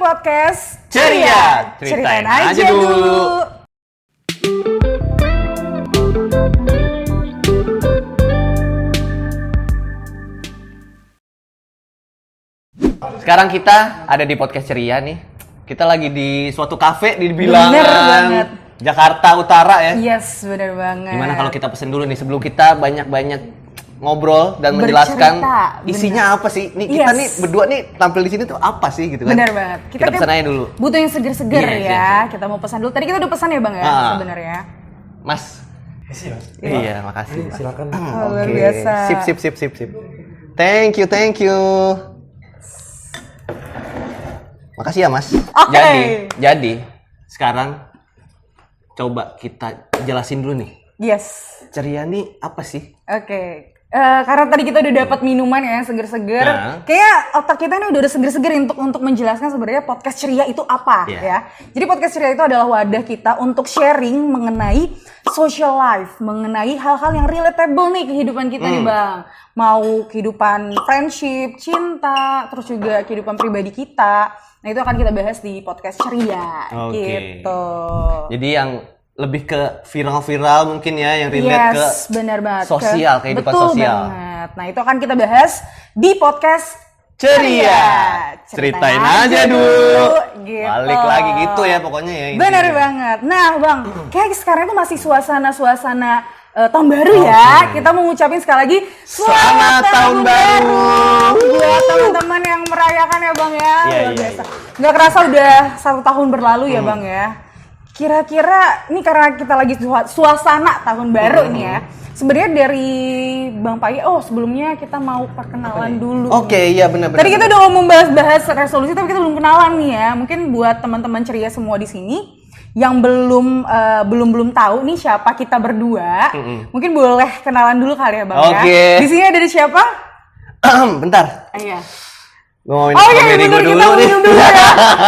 podcast Ceria. Ceritain aja dulu. Sekarang kita ada di podcast Ceria nih. Kita lagi di suatu kafe di bilangan Jakarta Utara ya. Yes, bener banget. Gimana kalau kita pesen dulu nih sebelum kita banyak-banyak ngobrol dan menjelaskan isinya apa sih? Nih kita nih berdua nih tampil di sini tuh apa sih gitu kan? Bener banget. Kita pesan aja dulu. Butuh yang seger-seger ya. Kita mau pesan dulu. Tadi kita udah pesan ya Bang ya sebenarnya. Mas. Iya, makasih. Silakan. Luar biasa. Sip. Thank you. Makasih ya Mas. Jadi sekarang coba kita jelasin dulu nih. Yes. Ceria nih apa sih? Oke. Karena tadi kita udah dapat minuman ya yang seger-seger, kayak otak kita ini udah seger-seger untuk menjelaskan sebenarnya podcast Ceria itu apa ya. Jadi podcast Ceria itu adalah wadah kita untuk sharing mengenai social life, mengenai hal-hal yang relatable nih kehidupan kita nih Bang. Mau kehidupan friendship, cinta, terus juga kehidupan pribadi kita. Nah itu akan kita bahas di podcast Ceria gitu. Jadi yang lebih ke viral-viral mungkin ya, yang relate ke benar banget. Sosial, kehidupan betul sosial. Banget. Nah itu akan kita bahas di podcast Ceria. Ceritain aja dulu. Gitu. Balik lagi gitu ya pokoknya ya. Benar banget. Nah Bang, kayak sekarang itu masih suasana tahun baru ya. Kita mau ngucapin sekali lagi Selamat tahun baru buat teman-teman yang merayakan ya Bang ya. Luar biasa. Nggak kerasa udah 1 tahun berlalu ya Bang ya. Kira-kira ini karena kita lagi suasana tahun baru nih ya. Sebenarnya dari Bang Paye, sebelumnya kita mau perkenalan dulu. Oke, iya benar. Tadi kita udah ngomong bahas resolusi tapi kita belum kenalan nih ya. Mungkin buat teman-teman Ceria semua di sini yang belum tahu nih siapa kita berdua, mungkin boleh kenalan dulu kali ya Bang ya. Di sini ada siapa? Bentar. Iya. Bener, kita minum dulu ya.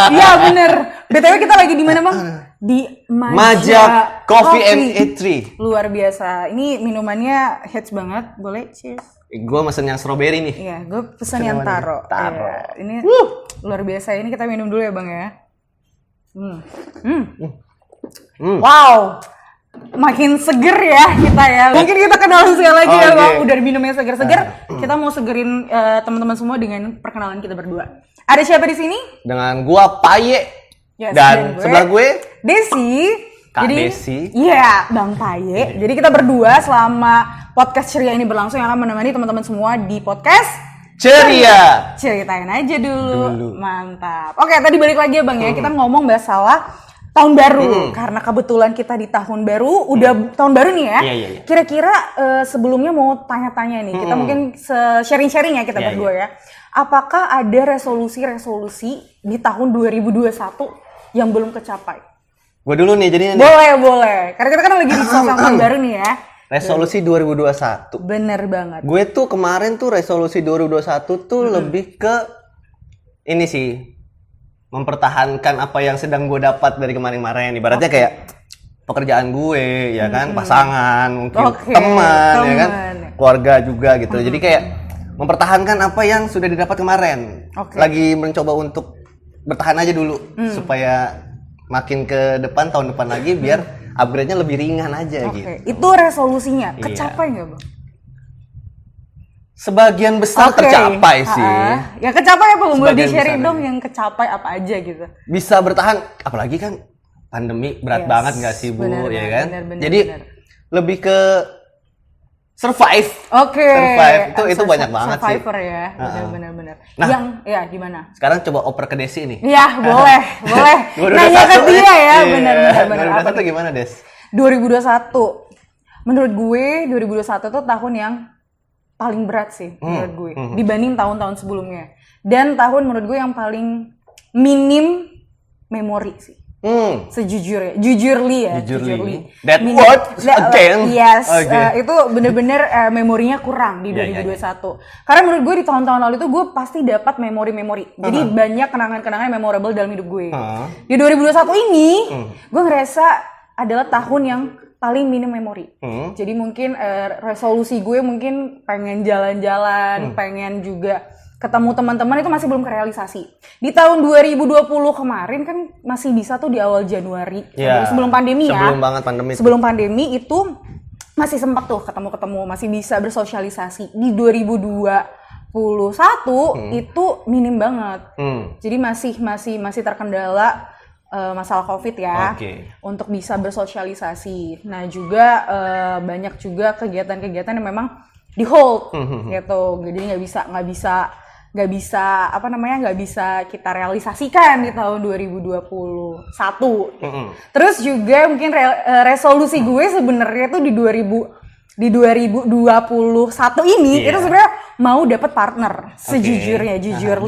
Iya bener. BTW kita lagi di mana Bang? Di Majak Coffee and Eatery. Luar biasa. Ini minumannya hits banget. Boleh? Cheers. Gue mesen yang strawberry nih. Iya, gue pesen yang taro. Ya, ini luar biasa. Ini kita minum dulu ya Bang ya. Wow. Makin seger ya kita ya. Mungkin kita kenalan sekali lagi ya Bang. Udah minumnya seger-seger. Kita mau segerin teman-teman semua dengan perkenalan kita berdua. Ada siapa di sini? Dengan gua Paye. Yes, dan sebelah gue Desi. Desi. Iya, Bang Paye. Jadi kita berdua selama podcast Ceria ini berlangsung yang akan menemani teman-teman semua di podcast Ceria. Ceritain aja dulu. Mantap. Oke, tadi balik lagi ya Bang ya. Kita ngomong masalah tahun baru. Karena kebetulan kita di tahun baru, udah tahun baru nih ya. Iya. Kira-kira sebelumnya mau tanya-tanya nih. Kita mungkin sharing-sharing ya kita berdua ya. Apakah ada resolusi-resolusi di tahun 2021 yang belum kecapai? Gue dulu nih jadinya nih. Boleh. Karena kita kan lagi di suasana tahun baru nih ya. Resolusi 2021. Bener banget. Gue tuh kemarin tuh resolusi 2021 tuh lebih ke ini sih. Mempertahankan apa yang sedang gue dapat dari kemarin-kemarin. Ibaratnya kayak pekerjaan gue, ya kan, pasangan, mungkin teman, ya kan, keluarga juga gitu. Jadi kayak mempertahankan apa yang sudah didapat kemarin. Lagi mencoba untuk bertahan aja dulu supaya makin ke depan tahun depan lagi biar upgrade-nya lebih ringan aja gitu. Itu resolusinya kecapai nggak Bang? Sebagian besar tercapai sih. Ya kecapai apa Bang? Boleh di-sharing dong yang kecapai apa aja gitu. Bisa bertahan, apalagi kan pandemi berat banget nggak sih Bu, ya kan? Jadi lebih ke survive. Survive itu banyak banget sih. Survivor ya, benar-benar. Nah, yang gimana? Sekarang coba oper ke Desi nih. Iya, boleh. Nanya ke dia ya, benar-benar. 2021 gimana, Des? 2021. Menurut gue 2021 tuh tahun yang paling berat sih menurut gue dibanding tahun-tahun sebelumnya. Dan tahun menurut gue yang paling minim memori sih. Sejujurnya, jujurly. That word again. Yes, itu bener-bener memorinya kurang di 2021. Karena menurut gue di tahun-tahun lalu itu gue pasti dapat memori-memori. Jadi banyak kenangan-kenangan memorable dalam hidup gue. Di 2021 ini, gue ngerasa adalah tahun yang paling minim memori. Jadi mungkin resolusi gue mungkin pengen jalan-jalan, pengen juga ketemu teman-teman itu masih belum kerealisasi. Di tahun 2020 kemarin kan masih bisa tuh di awal Januari, sebelum pandemi ya. Sebelum banget pandemi. Sebelum pandemi itu masih sempat tuh ketemu-ketemu, masih bisa bersosialisasi. Di 2021 itu minim banget. Jadi masih terkendala masalah COVID ya, untuk bisa bersosialisasi. Nah juga banyak juga kegiatan-kegiatan yang memang di hold gitu, jadi nggak bisa kita realisasikan di tahun 2021. Terus juga mungkin resolusi gue sebenarnya tuh di 2021 ini itu sebenarnya mau dapat partner sejujurnya, jujur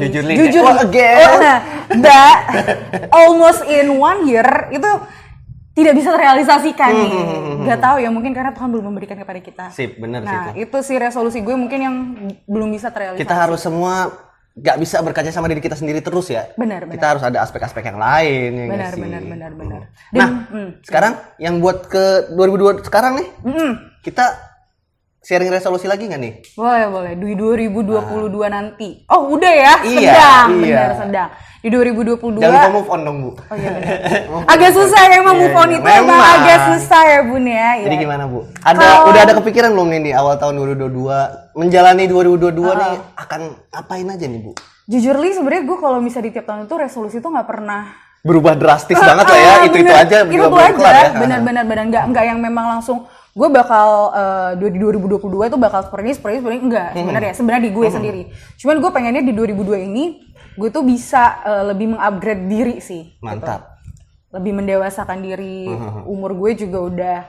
almost in 1 year itu tidak bisa terrealisasikan nih. Gak tahu ya, mungkin karena Tuhan belum memberikan kepada kita. Sip, bener nah, sih itu sih resolusi gue mungkin yang belum bisa terrealisasi. Kita harus semua gak bisa berkaca sama diri kita sendiri terus ya. Benar. Kita harus ada aspek-aspek yang lain ya. Benar. Nah, sekarang yang buat ke 2022 sekarang nih, kita sharing resolusi lagi nggak nih? Boleh. Di 2022 nanti. Oh, udah ya? Sedang. Di 2022. Jangan move on dong, Bu. Oh iya benar. Agak susah ya emang move on itu emang agak susah ya, Bun ya. Jadi gimana, Bu? Udah ada kepikiran belum nih di awal tahun 2022 menjalani 2022 nih akan apain aja nih, Bu? Jujur li sebenarnya gue kalau misalnya di tiap tahun itu resolusi itu nggak pernah berubah drastis banget lah ya. Itu aja. Itu aja. Benar. Enggak yang memang langsung gue bakal di 2022 itu bakal seperti ini enggak sebenarnya di gue sendiri. Cuman gue pengennya di 2022 ini gue tuh bisa lebih mengupgrade diri sih. Mantap. Gitu. Lebih mendewasakan diri. Umur gue juga udah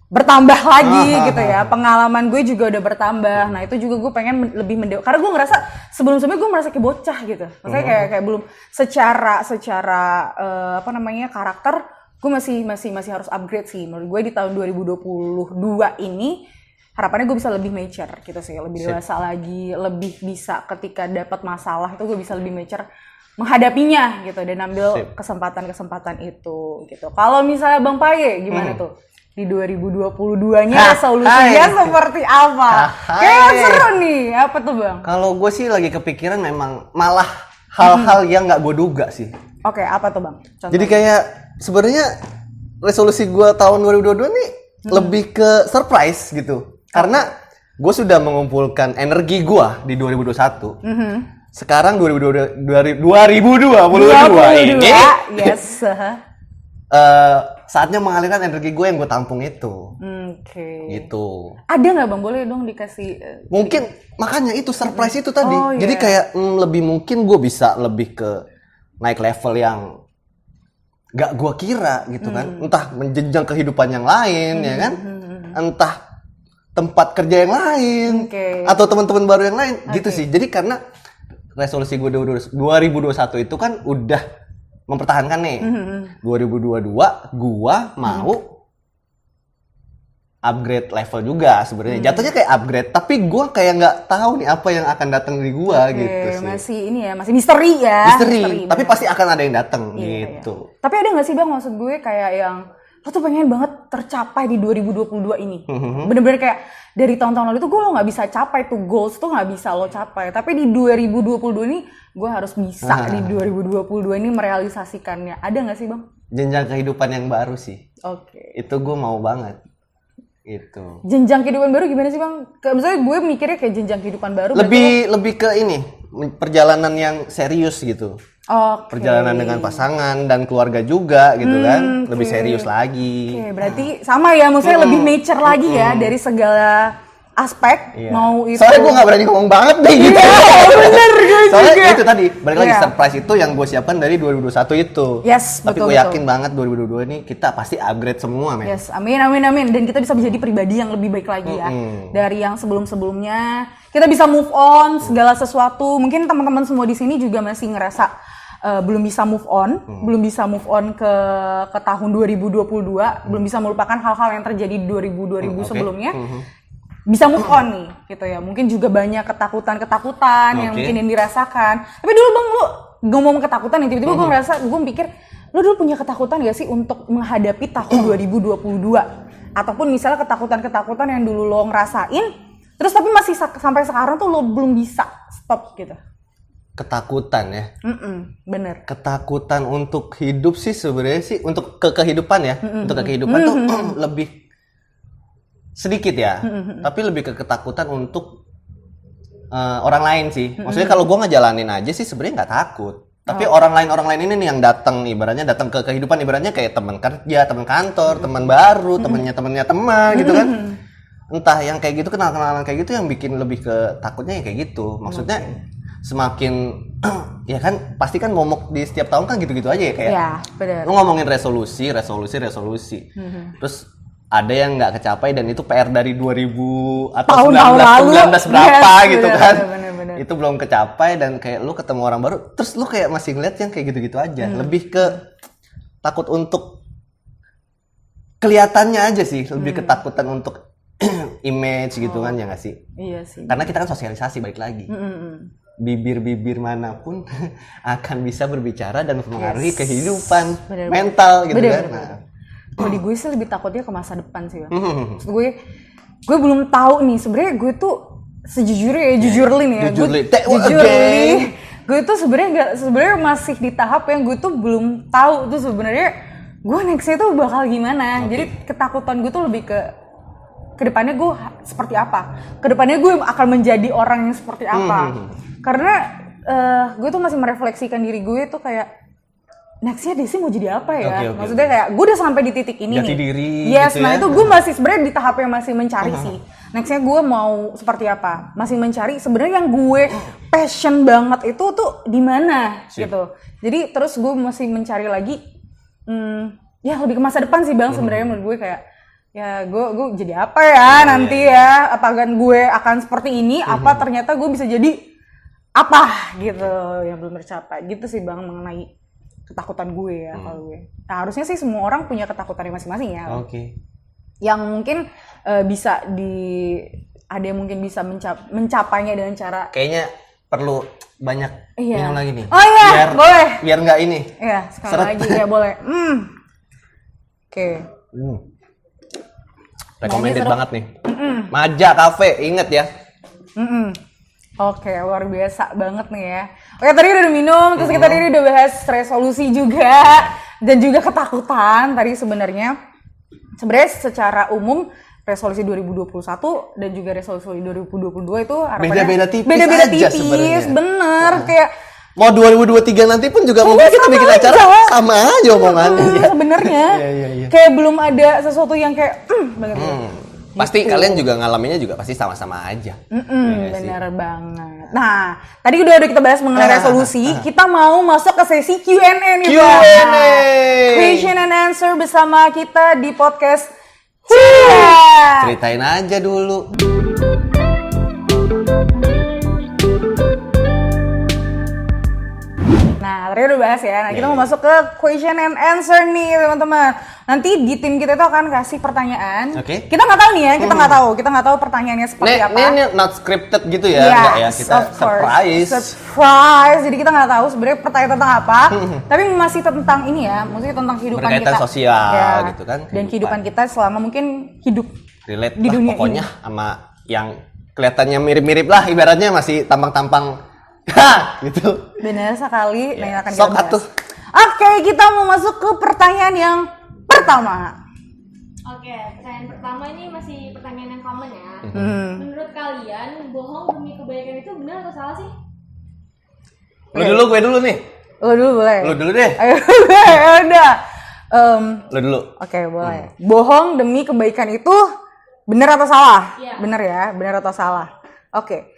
bertambah lagi gitu ya. Pengalaman gue juga udah bertambah. Nah, itu juga gue pengen lebih karena gue ngerasa sebelum-sebelumnya gue merasa kayak bocah gitu. Maksudnya kayak belum secara karakter gue masih harus upgrade sih. Menurut gue di tahun 2022 ini harapannya gue bisa lebih mature gitu sih, lebih dewasa lagi, lebih bisa ketika dapat masalah itu gue bisa lebih mature menghadapinya gitu dan ambil kesempatan-kesempatan itu gitu. Kalau misalnya Bang Paye gimana tuh? Di 2022-nya resolusinya seperti apa? Kayak seru nih, apa tuh Bang? Kalau gue sih lagi kepikiran memang malah hal-hal yang nggak gue duga sih. Oke, apa tuh Bang? Contohnya. Jadi kayak sebenarnya resolusi gue tahun 2022 nih lebih ke surprise gitu. Karena gue sudah mengumpulkan energi gue di 2021. Sekarang 2022 ini yes. Saatnya mengalirkan energi gue yang gue tampung itu. Gitu. Ada nggak Bang? Boleh dong dikasih. Mungkin makanya itu surprise itu tadi. Jadi kayak lebih mungkin gue bisa lebih ke naik level yang gak gue kira gitu kan. Entah menjenjang kehidupan yang lain ya kan. Entah tempat kerja yang lain atau teman-teman baru yang lain gitu sih. Jadi karena resolusi gue 2021 itu kan udah mempertahankan nih. 2022 gua mau upgrade level juga sebenarnya. Jatuhnya kayak upgrade, tapi gua kayak nggak tahu nih apa yang akan datang di gua gitu sih. Masih misteri ya. Misteri, tapi pasti akan ada yang datang gitu. Tapi ada nggak sih Bang maksud gue kayak yang lo tuh pengen banget tercapai di 2022 ini. Bener-bener kayak dari tahun-tahun lalu tuh gue lo nggak bisa capai tuh goals tuh nggak bisa lo capai. Tapi di 2022 ini gue harus bisa di 2022 ini merealisasikannya. Ada nggak sih Bang? Jenjang kehidupan yang baru sih. Itu gue mau banget. Itu. Jenjang kehidupan baru gimana sih Bang? Misalnya gue mikirnya kayak jenjang kehidupan baru. Lebih ke ini perjalanan yang serius gitu. Perjalanan dengan pasangan dan keluarga juga gitu kan, lebih serius lagi. Berarti sama ya, maksudnya lebih mature lagi ya dari segala aspek. Mau itu. Soalnya gue nggak berani ngomong banget deh gitu. Bener gue soalnya juga. Itu tadi balik lagi surprise itu yang gue siapkan dari 2021 itu. Yes, tapi gue yakin banget 2022 ini kita pasti upgrade semua men. Yes, amin. Dan kita bisa menjadi pribadi yang lebih baik lagi ya dari yang sebelumnya. Kita bisa move on segala sesuatu. Mungkin teman-teman semua di sini juga masih ngerasa belum bisa move on ke tahun 2022, belum bisa melupakan hal-hal yang terjadi di 2000 sebelumnya. Bisa move on nih gitu ya. Mungkin juga banyak ketakutan yang mungkin yang dirasakan. Tapi dulu Bang lu ngomong ketakutan nih, tiba-tiba gue mikir lu dulu punya ketakutan gak sih untuk menghadapi tahun 2022? Ataupun misalnya ketakutan yang dulu lo ngerasain terus tapi masih sampai sekarang tuh lo belum bisa stop gitu. ketakutan ya. Bener. Ketakutan untuk hidup sih sebenarnya sih untuk kehidupan ya. Untuk kehidupan tuh lebih sedikit ya. Tapi lebih ke ketakutan untuk orang lain sih. Maksudnya kalau gue ngejalanin aja sih sebenarnya nggak takut. Tapi orang lain ini nih yang datang, ibaratnya datang ke kehidupan, ibaratnya kayak teman kerja, teman kantor, teman baru, temannya teman gitu kan. Entah yang kayak gitu, kenalan kayak gitu yang bikin lebih ke takutnya ya kayak gitu. Maksudnya semakin ya kan pasti kan momok di setiap tahun kan gitu-gitu aja ya kayak. Iya, benar. Lu ngomongin resolusi. Terus ada yang nggak kecapai dan itu PR dari 2000 atau 19 berapa gitu bener, kan. Bener. Itu belum kecapai dan kayak lu ketemu orang baru terus lu kayak masih ngeliat yang kayak gitu-gitu aja. Lebih ke takut untuk kelihatannya aja sih, lebih ketakutan untuk image gitu kan ya nggak sih? Iya sih. Karena kita kan sosialisasi balik lagi. Bibir-bibir manapun akan bisa berbicara dan mempengaruhi kehidupan mental gitu kan. Nah. Kalau di gue sih lebih takutnya ke masa depan sih, Bang. Maksud gue belum tahu nih sebenarnya gue tuh sejujurnya jujurly nih ya. Jujurly. Gue tuh sebenarnya masih di tahap yang gue tuh belum tahu tuh sebenarnya gue nextnya tuh bakal gimana. Jadi ketakutan gue tuh lebih ke kedepannya gue seperti apa. Kedepannya gue akan menjadi orang yang seperti apa. Karena gue tuh masih merefleksikan diri gue tuh kayak nextnya Desi mau jadi apa ya? Maksudnya kayak gue udah sampai di titik ini jati diri yes, gitu nah ya? itu gue masih sebenarnya di tahap yang masih mencari sih. Nextnya gue mau seperti apa? Masih mencari sebenarnya yang gue passion banget itu tuh di mana gitu. Jadi terus gue masih mencari lagi ya lebih ke masa depan sih Bang sebenarnya menurut gue kayak ya gue jadi apa ya nanti ya? Apakah gue akan seperti ini? Apa ternyata gue bisa jadi apa gitu yang belum tercapai gitu sih Bang mengenai ketakutan gue ya kalau gue. Nah harusnya sih semua orang punya ketakutannya masing-masing ya. Yang mungkin bisa ada yang mungkin bisa mencapainya dengan cara kayaknya perlu banyak minum lagi nih. Oh iya, boleh. Biar nggak ini. Iya, sekali lagi ya boleh. Oke. Recommended banget nih. Maja Cafe, inget ya. Oke, luar biasa banget nih ya. Oke, tadi udah minum, terus kita tadi udah bahas resolusi juga dan juga ketakutan. Tadi sebenarnya secara umum resolusi 2021 dan juga resolusi 2022 itu harapannya beda-beda tipis, bener. Kayak mau 2023 nanti pun juga mungkin kita bikin acara sama aja omongannya. Sebenarnya kayak belum ada sesuatu yang kayak banget. Pasti kalian juga ngalaminnya juga pasti sama-sama aja. Bener banget. Nah, tadi udah kita bahas mengenai resolusi. Kita mau masuk ke sesi Q&A nih, Bang. Question and answer bersama kita di podcast Ceria. Ceritain aja dulu. Nah, tadi udah bahas ya. Nah, kita mau masuk ke question and answer nih, teman-teman. Nanti di tim kita itu akan kasih pertanyaan. Kita nggak tahu nih ya, kita nggak tahu pertanyaannya seperti apa. Ini not scripted gitu ya, enggak ya? Kita surprise. Jadi kita nggak tahu sebenarnya pertanyaan tentang apa, tapi masih tentang ini ya, maksudnya tentang kehidupan berkaitan kita. Sosial gitu kan. Dan kehidupan kita selama mungkin hidup relate di dunia pokoknya ini. Sama yang kelihatannya mirip-mirip lah, ibaratnya masih tampang-tampang gitu. Benar sekali. Nah, yang akan sok kita atuh. Oke, kita mau masuk ke pertanyaan yang pertama. Oke, pertanyaan pertama ini masih pertanyaan yang common ya. Menurut kalian, bohong demi kebaikan itu benar atau salah sih? Lu dulu, gue dulu nih. Lu dulu boleh. Lu dulu deh. Ayo, udah. Lu dulu. Oke, boleh. Bohong demi kebaikan itu benar atau salah? Iya. Benar ya, benar atau salah? Oke.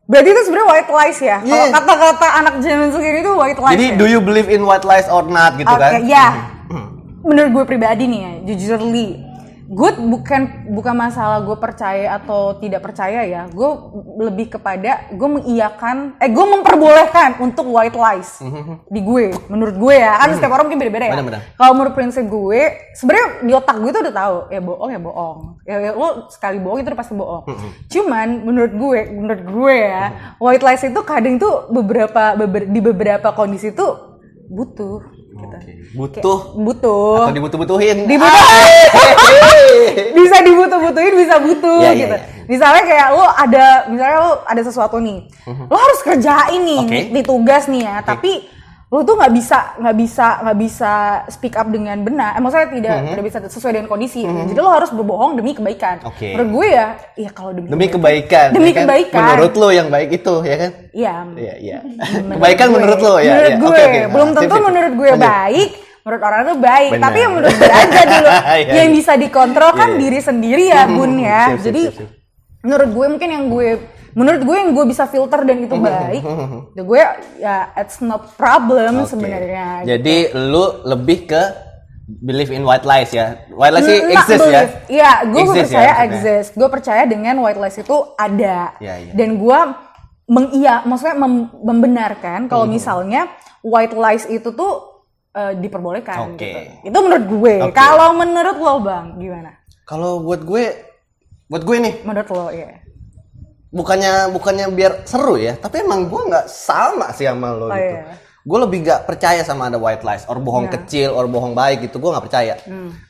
Berarti itu sebenarnya white lies ya? Kalau kata-kata anak zaman sekarang itu white lies. Jadi ya? do you believe in white lies or not gitu kan? Ya. Menurut gue pribadi nih ya, jujurly, gue bukan masalah gue percaya atau tidak percaya ya. Gue lebih kepada gue gue memperbolehkan untuk white lies di gue. Menurut gue ya, kan setiap orang mungkin beda-beda ya. Kalau menurut prinsip gue, sebenarnya di otak gue tuh udah tahu ya bohong. Ya lo sekali bohong itu udah pasti bohong. Cuman menurut gue ya, white lies itu kadang tuh di beberapa kondisi tuh butuh gitu. Butuh atau dibutuh-butuhin bisa dibutuh-butuhin, bisa butuh ya, gitu. Ya. Misalnya kayak misalnya lo ada sesuatu nih, lo harus kerjain nih di tugas nih ya, tapi lo tuh nggak bisa speak up dengan benar, maksudnya tidak bisa sesuai dengan kondisi. Jadi lo harus berbohong demi kebaikan. Menurut gue ya kalau demi kebaikan. Menurut lo yang baik itu ya kan? Iya. Kebaikan menurut lo ya. Menurut gue, belum tentu menurut gue baik. Menurut orang itu baik, tapi yang menurut gue aja dulu. Yang bisa dikontrol kan diri sendiri ya, Bun ya. Jadi menurut gue mungkin yang gue bisa filter dan itu baik. Gue ya it's no problem sebenarnya. Jadi lu lebih ke believe in white lies ya. White lies sih exist ya. Iya, gue percaya exist. Gue percaya dengan white lies itu ada. Dan gue maksudnya membenarkan kalau misalnya white lies itu tuh diperbolehkan gitu. Itu menurut gue. Kalau menurut lo Bang, gimana? Kalau buat gue nih. Menurut lo ya. Bukannya biar seru ya, tapi emang gue nggak sama sih sama lo gitu. Iya. Gue lebih nggak percaya sama ada white lies, or bohong kecil, or bohong baik gitu. Gue nggak percaya.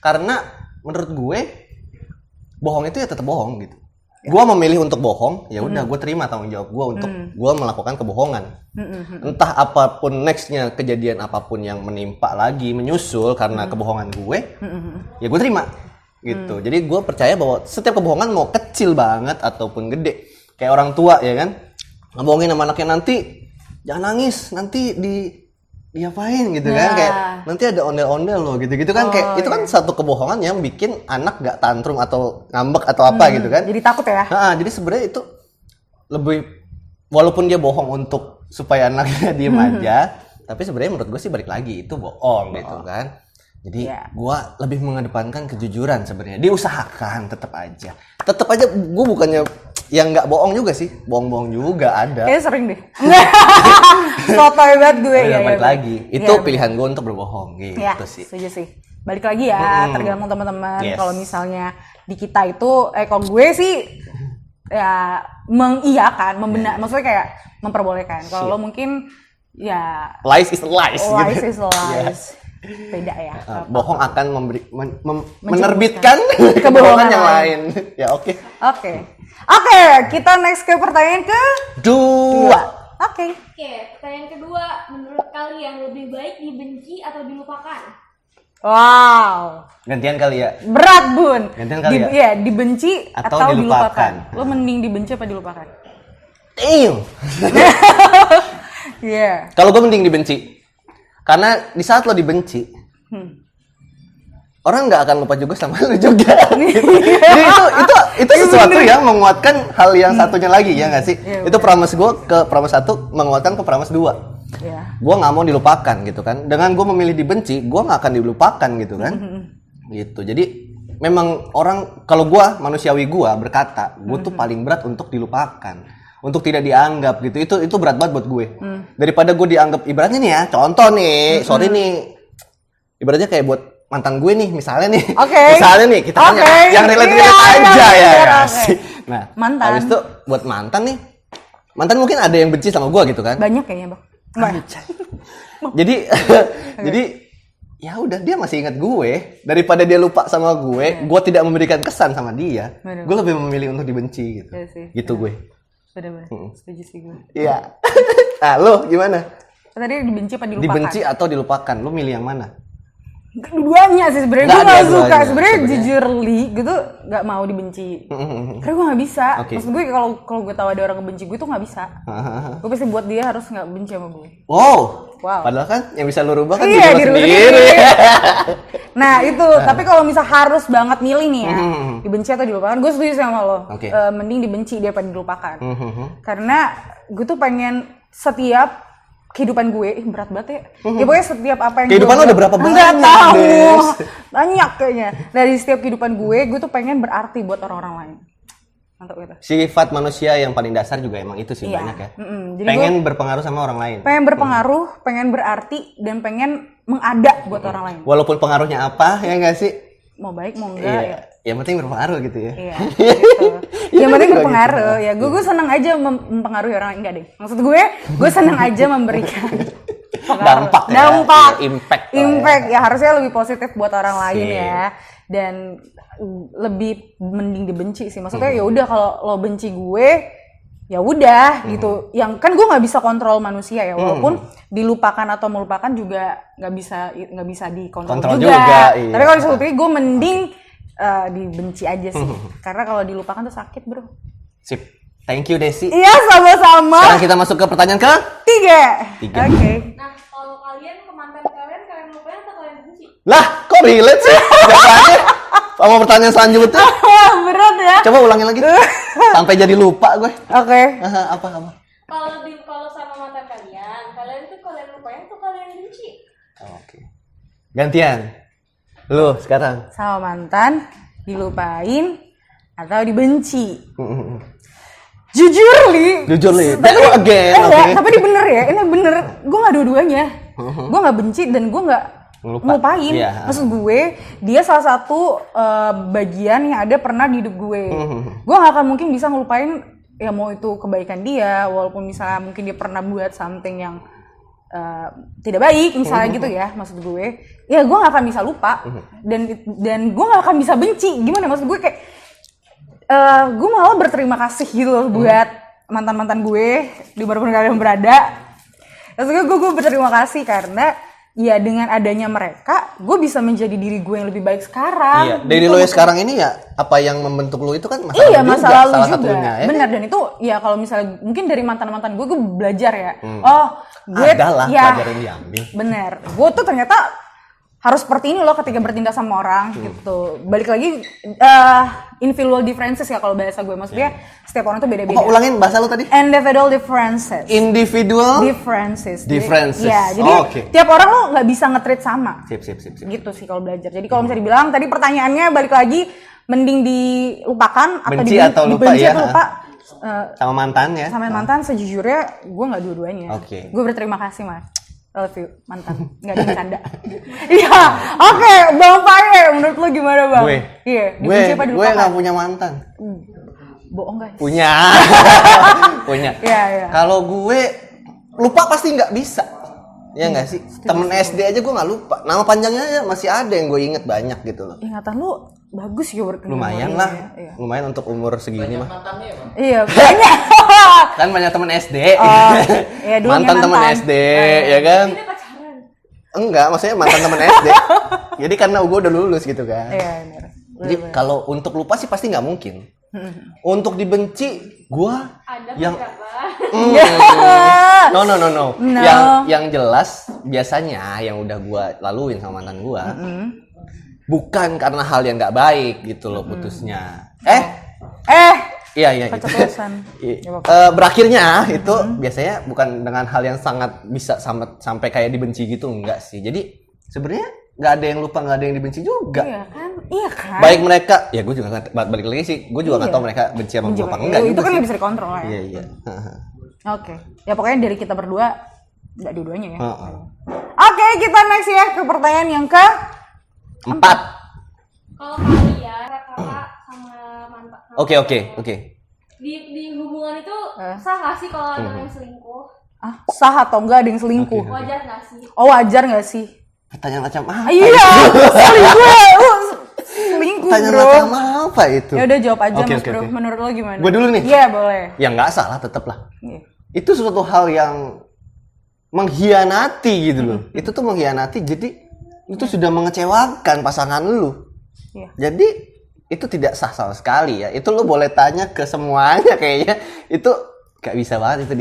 Karena menurut gue bohong itu ya tetap bohong gitu. Gue memilih untuk bohong, ya udah gue terima tanggung jawab gue untuk gue melakukan kebohongan. Entah apapun nextnya kejadian apapun yang menimpa lagi menyusul karena kebohongan gue, ya gue terima gitu. Jadi gue percaya bahwa setiap kebohongan mau kecil banget ataupun gede, kayak orang tua ya kan, ngebohongin sama anaknya nanti jangan nangis, nanti diapain gitu kan, kayak nanti ada ondel-ondel loh gitu-gitu kan, kayak itu kan satu kebohongan yang bikin anak gak tantrum atau ngambek atau apa gitu kan. Jadi takut ya. Jadi sebenarnya itu lebih, walaupun dia bohong untuk supaya anaknya diem aja, tapi sebenarnya menurut gue sih balik lagi itu bohong gitu kan. Jadi gue lebih mengedepankan kejujuran sebenarnya, diusahakan tetap aja gue bukannya yang nggak bohong juga sih, bohong-bohong juga ada. Kayaknya sering deh. Sotoy banget gue ya. Balik lagi, itu pilihan gue untuk berbohong gitu sih. Setuju sih. Balik lagi ya, tergantung teman-teman. Kalau misalnya di kita itu, kalau gue sih ya mengiyakan, maksudnya kayak memperbolehkan. Kalau lo mungkin ya lies is lies. Lies is lies. Beda ya. Bohong akan menerbitkan kebohongan yang lain. Ya oke, kita next ke pertanyaan kedua. Oke, pertanyaan kedua, menurut kalian lebih baik dibenci atau dilupakan? Wow. Gantian kali ya. Berat Bun. Gantian kali ya. Iya, dibenci atau dilupakan. Lo mending dibenci apa dilupakan? Kalau gue mending dibenci. Karena di saat lo dibenci, orang nggak akan lupa juga sama lo juga. Gitu. Jadi itu sesuatu yang menguatkan hal yang satunya lagi, ya nggak sih? Itu promise gue ke promise 1 menguatkan ke promise 2. Gue nggak mau dilupakan gitu kan. Dengan gue memilih dibenci, gue nggak akan dilupakan gitu kan. Gitu. Jadi memang orang, kalau gue manusiawi gue berkata, gue tuh paling berat untuk dilupakan. Untuk tidak dianggap gitu, itu berat banget buat gue. Daripada gue dianggap, ibaratnya nih ya, contoh nih, sorry nih, ibaratnya kayak buat mantan gue nih, misalnya nih, misalnya nih, kita kan yang relate aja ya. Nah, mantan. Habis itu buat mantan nih, mantan mungkin ada yang benci sama gue gitu kan? Banyak kayaknya Bang. Jadi ya udah, dia masih ingat gue, daripada dia lupa sama gue tidak memberikan kesan sama dia, gue lebih memilih untuk dibenci gitu, gitu gue. Bener-bener, setuju sih gue. Iya. Nah, lo gimana? Tadi dibenci apa dilupakan? Dibenci atau dilupakan, lo milih yang mana? Dua-duanya sih sebenarnya. Gue gak suka, sebenarnya jujurly gitu gak mau dibenci. Karena gue gak bisa. Maksud gue kalau gue tahu ada orang ngebenci gue tuh gak bisa. Gue pasti buat dia harus gak benci sama gue. Wow. Padahal kan yang bisa lo rubah kan diri lo sendiri. Nah itu, tapi kalau misal harus banget milih nih ya, dibenci atau dilupakan, gue setuju sama lo. Mending dibenci daripada dilupakan. Karena gue tuh pengen setiap kehidupan gue, berat banget ya. Ya pokoknya setiap apa yang kehidupan lo udah berapa banyak? Nggak tahu. Banyak kayaknya. Dari setiap kehidupan gue tuh pengen berarti buat orang-orang lain. Mantap gitu. Sifat manusia yang paling dasar juga emang itu sih, banyak ya. Jadi pengen berpengaruh sama orang lain. Pengen berpengaruh, pengen berarti, dan pengen mengada buat orang lain. Walaupun pengaruhnya apa, ya nggak sih? Mau baik mau enggak ya. Yang penting berpengaruh gitu ya. Iya. Gitu. Yang penting berpengaruh ya. Gue senang aja mempengaruhi orang lain, enggak deh. Maksud gue senang aja memberikan. dampak ya, impact ya harusnya lebih positif buat orang lain ya, dan lebih mending dibenci sih, maksudnya ya udah kalau lo benci gue ya udah gitu, yang kan gue nggak bisa kontrol manusia ya, walaupun dilupakan atau melupakan juga nggak bisa dikontrol juga. Iya. Tapi kalau disuruh pilih gue mending dibenci aja sih, karena kalau dilupakan tuh sakit bro. Sip, thank you Desi. Iya sama-sama. Sekarang kita masuk ke pertanyaan ke tiga. Oke. Nah, kalau kalian ke mantan kalian lupain atau kalian benci? Lah, kok relate sih jawabannya sama pertanyaan selanjutnya? Berat ya. Coba ulangin lagi. Sampai jadi lupa gue. Oke. Apa? Kalau sama mantan kalian itu kalian lupain atau kalian benci? Oke. Gantian. Lu sekarang. Sama mantan dilupain atau dibenci? Jujur li. Tapi ini bener ya, ini bener. Gue nggak dua-duanya. Gue nggak benci dan gue nggak ngelupain. Maksud gue, dia salah satu bagian yang ada pernah di hidup gue. Gue nggak akan mungkin bisa ngelupain, ya mau itu kebaikan dia, walaupun misalnya mungkin dia pernah buat something yang tidak baik, misalnya gitu ya. Maksud gue, ya gue nggak akan bisa lupa dan gue nggak akan bisa benci. Gimana? Maksud gue kayak gue malah berterima kasih gitu loh buat mantan-mantan gue dimanapun kalian berada. Maksudnya gue berterima kasih karena ya dengan adanya mereka, gue bisa menjadi diri gue yang lebih baik sekarang. Iya, dari lo yang sekarang ini ya, apa yang membentuk lo itu kan masa lalu salah juga. Satunya, ya? Benar, dan itu ya kalau misalnya mungkin dari mantan-mantan gue belajar ya. Gue adalah ya, pelajaran yang diambil. Bener, gue tuh ternyata harus seperti ini loh ketika bertindak sama orang gitu. Balik lagi individual differences ya kalau bahasa gue, maksudnya setiap orang tuh beda-beda. Ulangin bahasa lo tadi? Individual differences. Individual differences. Differences. Jadi tiap orang lo nggak bisa nge-treat sama. Sip. Gitu sih kalau belajar. Jadi kalau misalnya dibilang tadi pertanyaannya balik lagi, mending dilupakan atau benci atau lupa dibenci ya? Atau lupa. Sama mantan ya? Sama mantan sejujurnya gue nggak dua-duanya. Gue berterima kasih mas. Love you, mantan. Nggak ada bercanda. Iya, oke. Bang Paye, menurut lo gimana bang? Gue? Iya, gue nggak punya mantan. Bohong guys. Punya. Iya. Kalau gue lupa pasti nggak bisa. Ya nggak sih? Temen SD aja gue nggak lupa. Nama panjangnya aja masih ada yang gue inget banyak gitu loh. Ingatan lu bagus ya lumayan lah. Ya. Lumayan untuk umur segini mah. Iya, banyak. Kan banyak temen SD. Iya, mantan temen SD, ya kan? Enggak, maksudnya mantan temen SD. Jadi karena gue udah lulus gitu kan. Iya, benar. Jadi kalau untuk lupa sih pasti nggak mungkin. Untuk dibenci, gue yang no. Yang jelas biasanya yang udah gue laluin sama mantan gue, bukan karena hal yang nggak baik gitu loh putusnya. Iya. Berakhirnya itu biasanya bukan dengan hal yang sangat bisa sampai kayak dibenci gitu, enggak sih. Jadi sebenarnya nggak ada yang lupa, nggak ada yang dibenci juga. Iya kan. Baik mereka, ya gue juga balik lagi sih, gue juga nggak tahu mereka benci sama gue apa enggak. Itu kan nggak bisa dikontrol ya. Iya. Oke. Ya pokoknya dari kita berdua nggak dua-duanya ya. Oke, kita next ya ke pertanyaan yang ke 4. Kalau kalian kakak sama mantan. Oke. Di hubungan itu sah nggak sih kalau ada yang selingkuh? Sah atau enggak ada yang selingkuh? Wajar nggak sih? Oh, wajar nggak sih? Pertanyaan macam apa? Iya, selingkuh pertanyaan bro. macam apa itu? Ya udah jawab aja mas bro. Menurut lo gimana? Gue dulu nih. Iya boleh. Ya nggak salah tetap lah. Itu suatu hal yang mengkhianati gitu loh. Itu tuh mengkhianati, jadi itu sudah mengecewakan pasangan lu. Jadi itu tidak sah sama sekali ya. Itu lo boleh tanya ke semuanya kayaknya. Itu gak bisa banget itu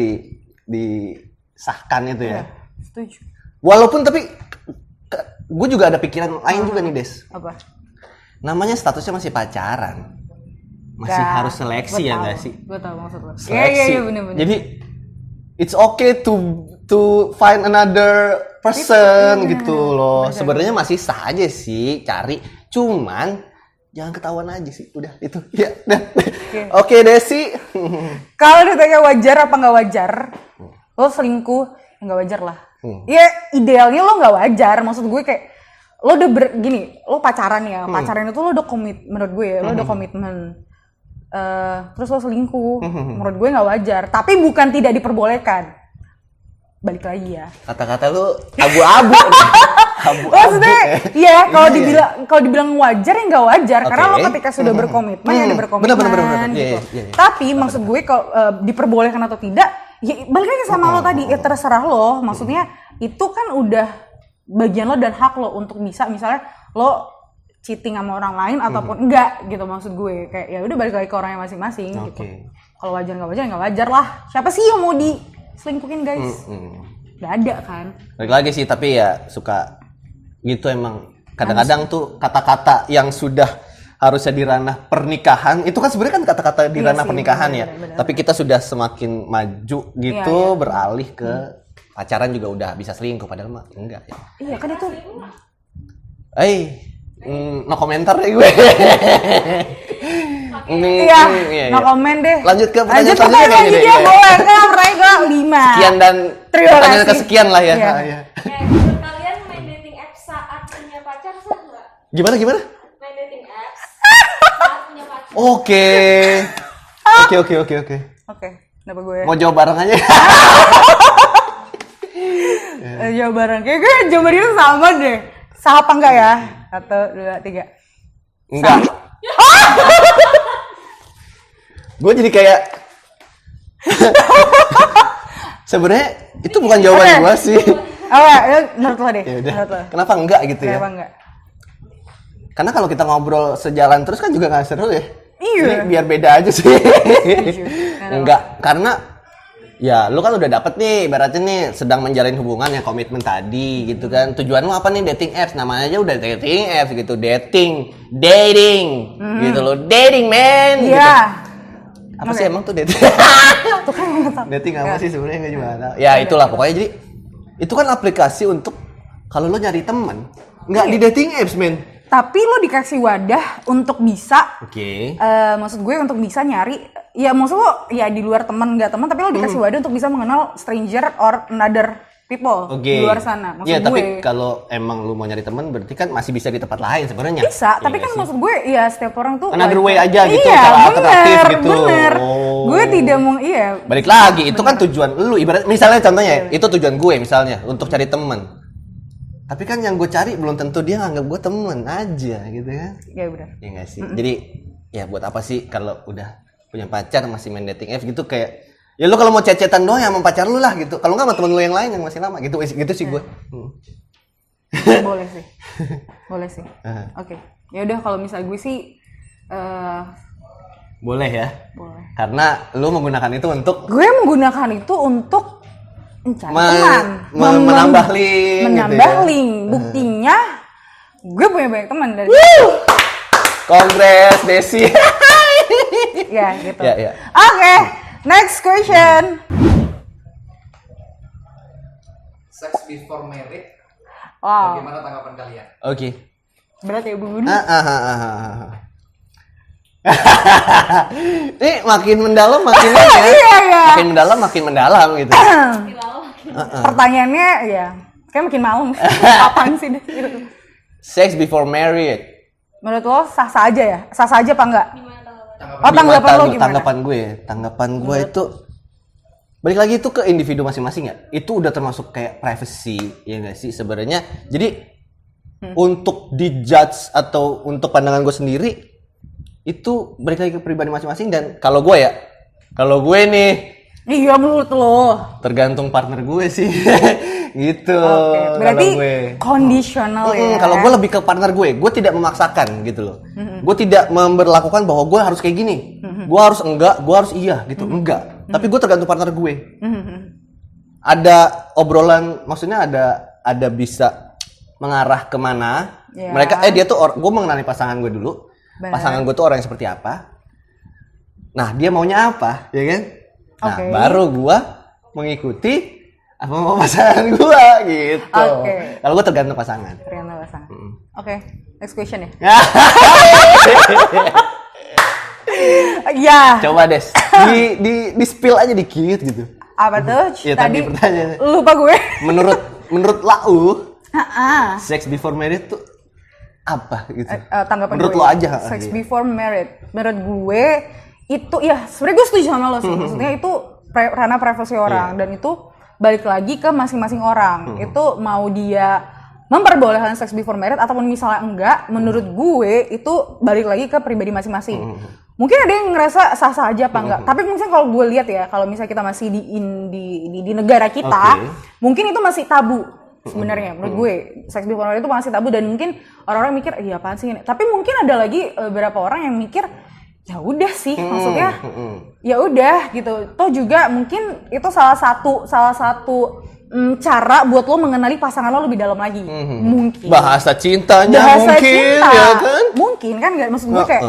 disahkan itu ya. Setuju. Walaupun tapi gue juga ada pikiran lain juga nih Des. Apa? Namanya statusnya masih pacaran. Masih harus seleksi ya nggak sih? Gue tahu maksud lo. Seleksi. Iya bener-bener. Jadi it's okay to find another person gitu loh. Sebenarnya masih sah aja sih cari. Cuman jangan ketahuan aja sih. Udah itu. Ya. Oke Desi. Kalau ditanya wajar apa nggak wajar, lo selingkuh nggak wajar lah. Ya idealnya lo nggak wajar. Maksud gue kayak lo udah gini, lo pacaran ya. Pacaran itu lo udah menurut gue ya, lo udah komitmen. Terus lo selingkuh, menurut gue nggak wajar. Tapi bukan tidak diperbolehkan. balik lagi ya. Kata-kata lu abu-abu. Maksudnya, iya kalau dibilang wajar ya nggak wajar, karena lo ketika sudah berkomitmen ya udah berkomitmen Bener. gitu. Iya. Tapi maksud gue kalau diperbolehkan atau tidak, ya balik lagi sama lo tadi, ya terserah lo. Maksudnya itu kan udah bagian lo dan hak lo untuk bisa misalnya lo cheating sama orang lain ataupun enggak gitu, maksud gue kayak ya udah balik lagi ke orangnya masing-masing gitu. Kalau wajar nggak wajar lah. Siapa sih yang mau diselingkuhin guys? Nggak ada kan. Balik lagi sih, tapi ya suka gitu emang. Kadang-kadang tuh kata-kata yang sudah harusnya di ranah pernikahan, itu kan sebenarnya kan kata-kata di ranah pernikahan bener. Tapi kita sudah semakin maju gitu, beralih ke pacaran juga udah bisa selingkuh, padahal mah enggak ya. Iya kan itu. No komentar deh gue. No komen deh. Lanjut ke pertanyaan selanjutnya. Boleh kan, mereka 5. Sekian dan pertanyaan kesekian lah ya. Menurut kalian main dating apps saat punya pacar sah nggak? Gimana? Main dating apps saat punya pacar. Oke, kenapa gue? Mau jawab bareng aja. Jawab bareng. Kayak gue jawaban itu sama deh. Sah apa enggak ya? 1, 2, 3. Enggak. Gue jadi kayak sebenarnya itu bukan jawaban gue sih. Menurut lo deh. Kenapa enggak gitu ya? Kenapa enggak? Karena kalau kita ngobrol sejalan terus kan juga nggak seru ya. Iya. Ini biar beda aja sih. Enggak, karena ya lu kan udah dapet nih, ibaratnya nih sedang menjalin hubungan yang komitmen tadi gitu kan. Tujuan lu apa nih dating apps? Namanya aja udah dating apps gitu, dating gitu loh, dating man. Iya. Gitu. Apa sih emang tuh dating? Dating apa sih sebenarnya nggak gimana? Ya itulah pokoknya, jadi itu kan aplikasi untuk kalau lu nyari teman, nggak di dating apps men. Tapi lo dikasih wadah untuk bisa, maksud gue untuk bisa nyari, ya maksud lo ya di luar teman nggak teman, tapi lo dikasih wadah untuk bisa mengenal stranger or another people di luar sana. Maksud gue. Tapi kalau emang lo mau nyari teman, berarti kan masih bisa di tempat lain sebenarnya. Bisa, tapi kan maksud gue ya setiap orang tuh another way aja gitu, cara alternatif gitu. Bener. Gue tidak mau Balik lagi, itu kan tujuan lu. Ibarat misalnya contohnya, itu tujuan gue misalnya untuk cari teman. Tapi kan yang gue cari belum tentu dia nganggap gue temen aja gitu kan. Iya benar. Iya gak sih? Jadi ya buat apa sih kalau udah punya pacar masih main dating apps gitu, kayak ya lu kalau mau chat-chatan doang ya sama pacar lu lah gitu. Kalau nggak sama temen lu yang lain yang masih lama gitu sih gue. Boleh sih. Oke. Ya udah kalau misalnya gue sih boleh ya? Boleh. Karena lu menggunakan itu untuk menambah link. Buktinya gue punya banyak teman dari Kongres Desi. Ya gitu. Ya. Oke, next question. Sex before marriage. Wow. Bagaimana tanggapan kalian? Oke. Berat ya Bu. Ini makin mendalam makin ya. Iya. Makin mendalam gitu. Pertanyaannya ya kayak makin malam. Apaan sih deh? Sex before married. Menurut lo sah-sah aja ya? Sah-sah aja apa enggak? Gimana tanggapan lo gimana? Tanggapan gue itu balik lagi itu ke individu masing-masing ya. Itu udah termasuk kayak privacy ya nggak sih sebenarnya. Jadi untuk dijudge atau untuk pandangan gue sendiri itu balik lagi ke pribadi masing-masing. Dan kalau gue nih, iya menurut lo tergantung partner gue sih. Gitu. Berarti kondisional ya. Kalau gue lebih ke partner gue tidak memaksakan gitu loh. Gue tidak memberlakukan bahwa gue harus kayak gini, gue harus enggak, gue harus iya gitu, enggak. Tapi gue tergantung partner gue. Ada obrolan, maksudnya ada bisa mengarah kemana. Mereka dia tuh gue mengenali pasangan gue dulu. Bener. Pasangan gue tuh orang yang seperti apa. Nah dia maunya apa, ya kan? Nah baru gue mengikuti apa mau pasangan gue gitu. Kalau gue tergantung pasangan. Oke, next question ya. Ya. Coba Des, di spill aja dikit gitu. Apa tuh? Ya, tadi pertanyaannya. Lupa gue. Menurut Lau, sex before married tuh apa gitu? Tanggapan menurut gue. Lo aja. Sex before married. Menurut gue itu ya sebenarnya gue setuju sama lo sih. Maksudnya itu ranah privasi orang dan itu balik lagi ke masing-masing orang. Itu mau dia memperbolehkan sex before marriage ataupun misalnya enggak, menurut gue itu balik lagi ke pribadi masing-masing. Mungkin ada yang ngerasa sah-sah aja apa enggak, tapi mungkin kalau gue lihat ya, kalau misalnya kita masih di negara kita, mungkin itu masih tabu sebenarnya. Menurut gue sex before marriage itu masih tabu, dan mungkin orang-orang mikir iya apaan sih ini. Tapi mungkin ada lagi beberapa orang yang mikir ya udah sih, maksudnya ya udah gitu. Toh juga mungkin itu salah satu cara buat lo mengenali pasangan lo lebih dalam lagi. Mungkin Bahasa cintanya bahasa mungkin cinta. ya kan. Mungkin kan, nggak, maksud gue kayak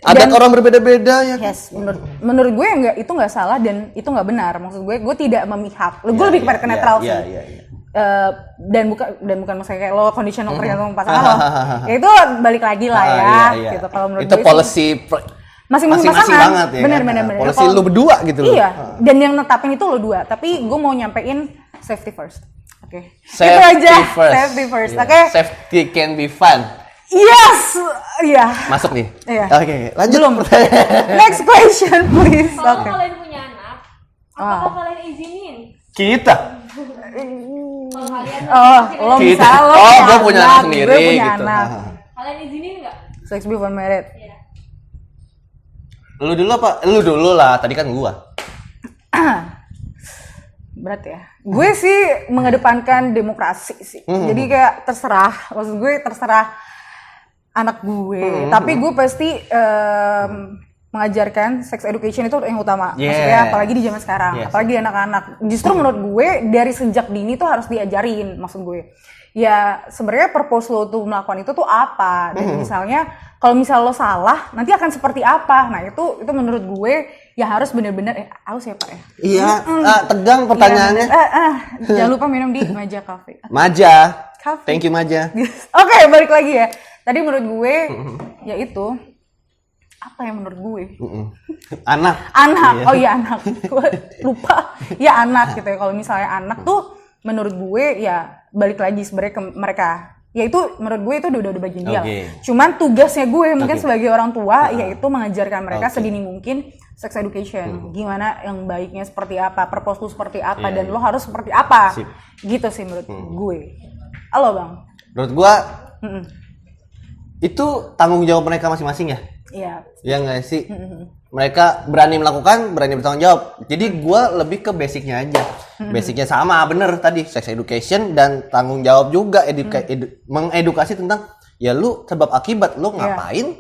adat orang berbeda-beda ya. yes, menurut gue itu nggak salah dan itu nggak benar. Maksud gue tidak memihak. Gue lebih kepada netral sih. Dan bukan maksudnya kayak lo conditional tergantung pasangan lo. Ya itu balik lagi lah ya. Gitu. Kalau menurut itu gue policy masing-masing pasangan. banget ya. Bener. Policy lu berdua gitu loh. Iya. Dan yang netapin itu lo dua. Tapi gue mau nyampein safety first. Oke. Safety Itu aja. first. Safety first. Yeah. Oke. Safety can be fun. Yes. Iya. Masuk nih. Iya. Oke, lanjut. Belum. Next question please. Kalau Oke. kalian punya anak, apakah kalian izinin? Kita. Kalau kalian Lo Kita. bisa lo. Gue punya anak sendiri gue punya gitu. anak. kalian izinin nggak? Sex before marriage. Iya. Lu dulu apa? Lu dulu lah, tadi kan gua. Berat ya. Gue sih mengedepankan demokrasi sih. Jadi kayak terserah, maksud gue terserah anak gue. Tapi gue pasti mengajarkan sex education itu yang utama. Maksudnya apalagi di zaman sekarang, apalagi di anak-anak. Justru menurut gue dari sejak dini tuh harus diajarin, maksud gue. Ya sebenarnya purpose lo tuh melakukan itu tuh apa? Dan misalnya kalau misal lo salah, nanti akan seperti apa? Nah itu menurut gue ya harus benar-benar aus ya Pak ya. Iya, tegang pertanyaannya. Jangan lupa minum di Maja Cafe. Maja. Cafe. Thank you Maja. Oke, balik lagi ya. Tadi menurut gue ya itu apa yang menurut gue? Anak. Oh iya anak. Gue lupa. Ya anak gitu ya. Kalau misalnya anak tuh menurut gue ya balik lagi sebenarnya ke mereka. Ya itu menurut gue itu udah bagian dia. Cuman tugasnya gue mungkin sebagai orang tua yaitu mengajarkan mereka sedini mungkin sex education. Gimana yang baiknya seperti apa, purpose lu seperti apa dan lo harus seperti apa. Gitu sih menurut gue. Halo Bang. Menurut gua itu tanggung jawab mereka masing-masing ya. Iya. Ya nggak sih? Mereka berani melakukan, berani bertanggung jawab. Jadi gua lebih ke basicnya aja. Basicnya sama, bener tadi sex education dan tanggung jawab juga mengedukasi tentang ya lu sebab akibat lu ngapain,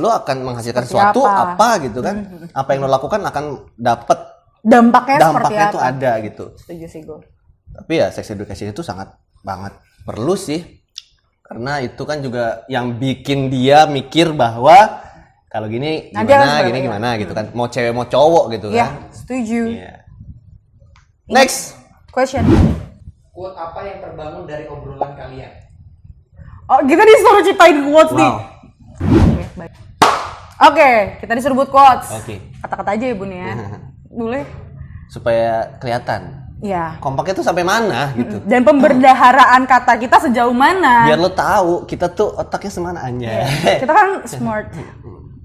lu akan menghasilkan sesuatu apa gitu kan? Apa yang lu lakukan akan dapat dampaknya itu ada gitu. Setuju sih gue. Tapi ya sex education itu sangat banget perlu sih. Karena itu kan juga yang bikin dia mikir bahwa kalau gini gimana gitu kan. Mau cewek mau cowok gitu Iya, kan. setuju. Yeah. Next question. Quote apa yang terbangun dari obrolan kalian? Oh, kita disuruh ciptain quotes nih. Oke, baik. Oke, kita disuruh buat quotes. Kata-kata aja ya Bun ya. Boleh? Supaya kelihatan. Iya. Kompaknya tuh sampai mana gitu. Dan pemberdaharaan kata kita sejauh mana. Biar lo tahu kita tuh otaknya semana aja. Kita kan smart.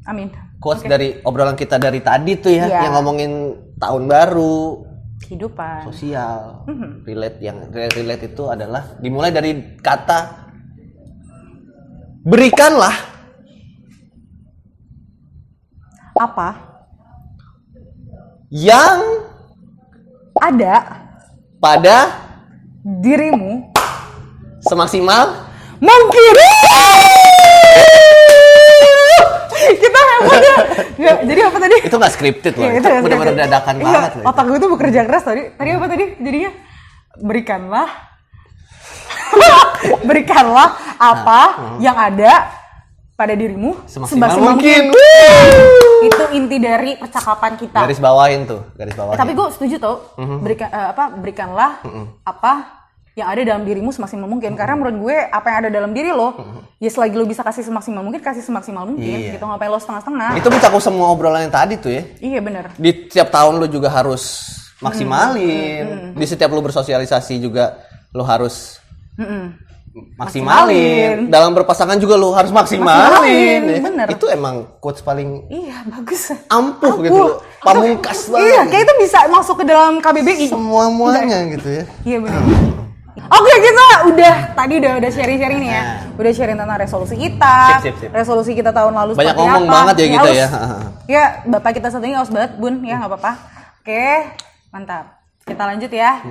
Amin. Quotes dari obrolan kita dari tadi tuh ya, yang ngomongin tahun baru, kehidupan, sosial, relate. Yang relate itu adalah dimulai dari kata berikanlah apa yang ada pada dirimu semaksimal mungkin. Kita hebat ya. Jadi apa tadi? Itu nggak scripted loh. Itu benar-benar dadakan banget loh. Otak gue tuh bekerja keras tadi. Tadi apa tadi? Jadinya berikanlah apa yang ada pada dirimu semaksimal mungkin. Itu inti dari percakapan kita. Garis bawahin. Tapi gue setuju tuh. Berikanlah apa yang ada dalam dirimu semaksimal mungkin. Karena menurut gue apa yang ada dalam diri lo, ya selagi lo bisa kasih semaksimal mungkin, kasih semaksimal mungkin. Gitu, ngapain lo setengah-setengah. Itu mencakup semua obrolan yang tadi tuh ya. Iya benar. Di setiap tahun lo juga harus maksimalin. Di setiap lo bersosialisasi juga lo harus maksimalin. Dalam berpasangan juga lo harus maksimalin. Ya. Bener. Itu emang quotes paling bagus. ampuh gitu. Pamungkas banget. Iya, kayak itu bisa masuk ke dalam KBBI. Semuanya gitu ya. Iya benar. Oke, kita udah sharing-sharing nih ya. Udah sharing tentang resolusi kita. Sip. Resolusi kita tahun lalu banyak seperti ngomong apa. banget ya kita ya. Ya, Bapak kita satu ini haus banget, Bun. Ya, nggak apa-apa. Oke, mantap. Kita lanjut ya.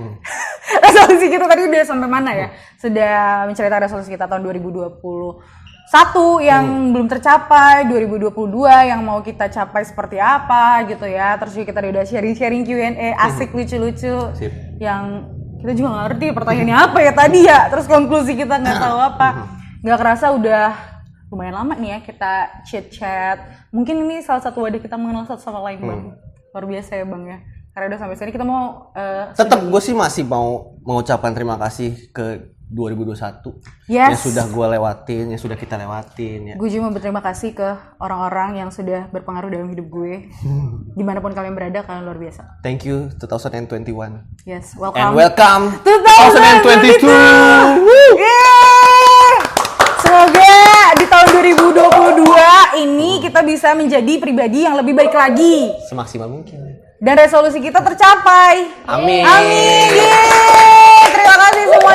Resolusi kita tadi udah sampai mana ya? Sudah menceritakan resolusi kita tahun 2021 yang belum tercapai, 2022 yang mau kita capai seperti apa gitu ya. Terus juga kita udah sharing-sharing Q&A asik lucu-lucu. Yang kita juga nggak ngerti pertanyaannya apa ya tadi ya. Terus konklusi kita nggak tahu apa. Nggak kerasa udah lumayan lama nih ya kita chat-chat. Mungkin ini salah satu wadah kita mengenal satu sama lain, Bang. Luar biasa ya, Bang ya. Karena udah sampai sini kita mau tetap gue sih masih mau mengucapkan terima kasih ke 2021 Yes. yang sudah gue lewatin, yang sudah kita lewatin ya. Gue juga mau berterima kasih ke orang-orang yang sudah berpengaruh dalam hidup gue. Dimanapun kalian berada, kalian luar biasa. Thank you 2021. Yes, And welcome. welcome 2022. 2022. Yeay! Semoga di tahun 2022 ini kita bisa menjadi pribadi yang lebih baik lagi. Semaksimal mungkin. Dan resolusi kita tercapai. Amin. Amin. Yeay! Terima kasih semuanya.